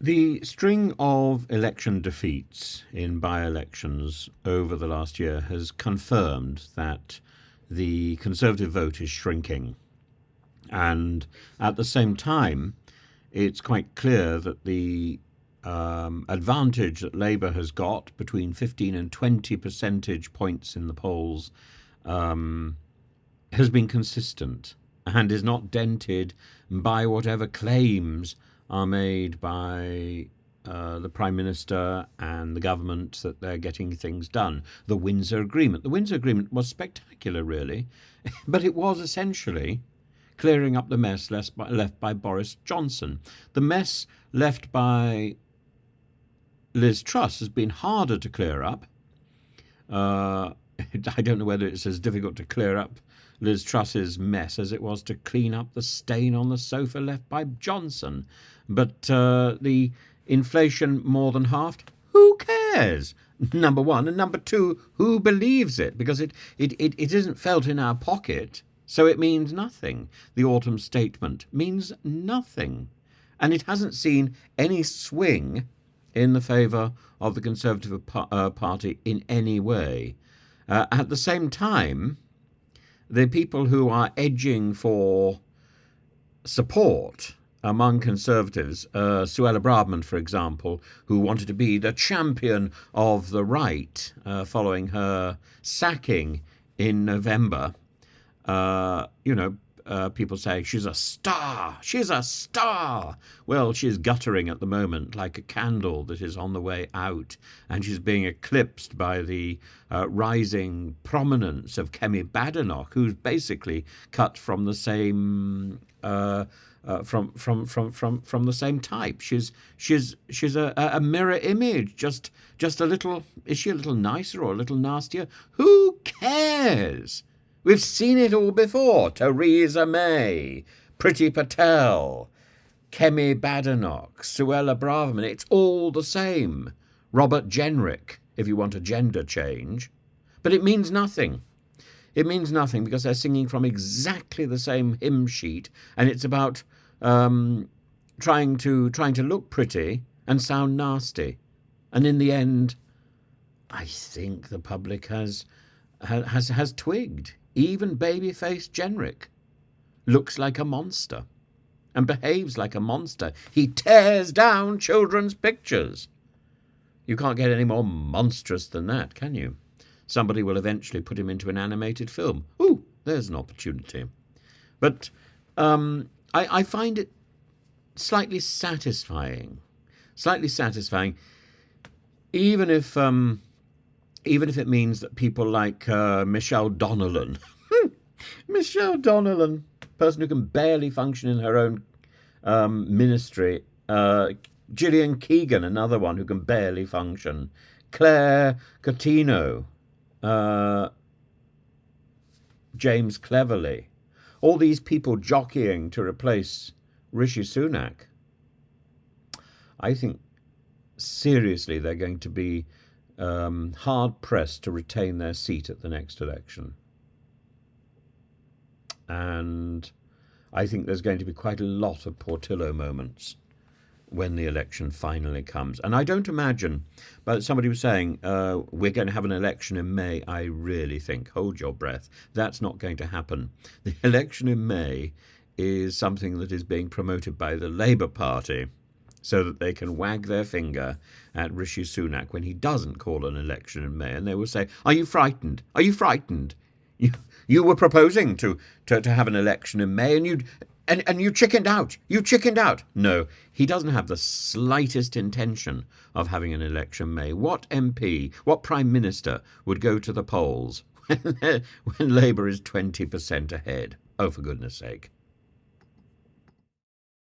The string of election defeats in by-elections over the last year has confirmed that the Conservative vote is shrinking. And at the same time, it's quite clear that the advantage that Labour has got between 15 and 20 percentage points in the polls has been consistent and is not dented by whatever claims are made by the Prime Minister and the government that they're getting things done. The Windsor Agreement. The Windsor Agreement was spectacular, really, but it was essentially clearing up the mess left by Boris Johnson. The mess left by Liz Truss has been harder to clear up. I don't know whether it's as difficult to clear up Liz Truss's mess as it was to clean up the stain on the sofa left by Johnson. But the inflation more than halved, who cares? Number one. And number two, who believes it? Because it isn't felt in our pocket, so it means nothing. The autumn statement means nothing. And it hasn't seen any swing in the favour of the Conservative Party in any way. At the same time, the people who are edging for support among Conservatives, Suella Braverman, for example, who wanted to be the champion of the right following her sacking in November, people say she's a star. She's a star. Well, she's guttering at the moment like a candle that is on the way out, and she's being eclipsed by the rising prominence of Kemi Badenoch, who's basically cut from the same from the same type. She's a mirror image. Just a little. Is she a little nicer or a little nastier? Who cares? We've seen it all before. Theresa May, Priti Patel, Kemi Badenoch, Suella Braverman. It's all the same. Robert Jenrick, if you want a gender change. But it means nothing. It means nothing because they're singing from exactly the same hymn sheet, and it's about trying to look pretty and sound nasty. And in the end, I think the public has twigged. Even baby-faced Jenrick looks like a monster and behaves like a monster. He tears down children's pictures. You can't get any more monstrous than that, can you? Somebody will eventually put him into an animated film. Ooh, there's an opportunity. But I find it slightly satisfying. Even if it means that people like Michelle Donnellan, person who can barely function in her own ministry, Gillian Keegan, another one who can barely function, Claire Coutinho, James Cleverly, all these people jockeying to replace Rishi Sunak. I think seriously they're going to be hard-pressed to retain their seat at the next election. And I think there's going to be quite a lot of Portillo moments when the election finally comes. And I don't imagine, but somebody was saying, we're going to have an election in May. I really think, hold your breath, that's not going to happen. The election in May is something that is being promoted by the Labour Party so that they can wag their finger at Rishi Sunak when he doesn't call an election in May. And they will say, are you frightened? Are you frightened? You were proposing to have an election in May and you chickened out. You chickened out. No, he doesn't have the slightest intention of having an election in May. What MP, what Prime Minister would go to the polls when Labour is 20% ahead? Oh, for goodness sake.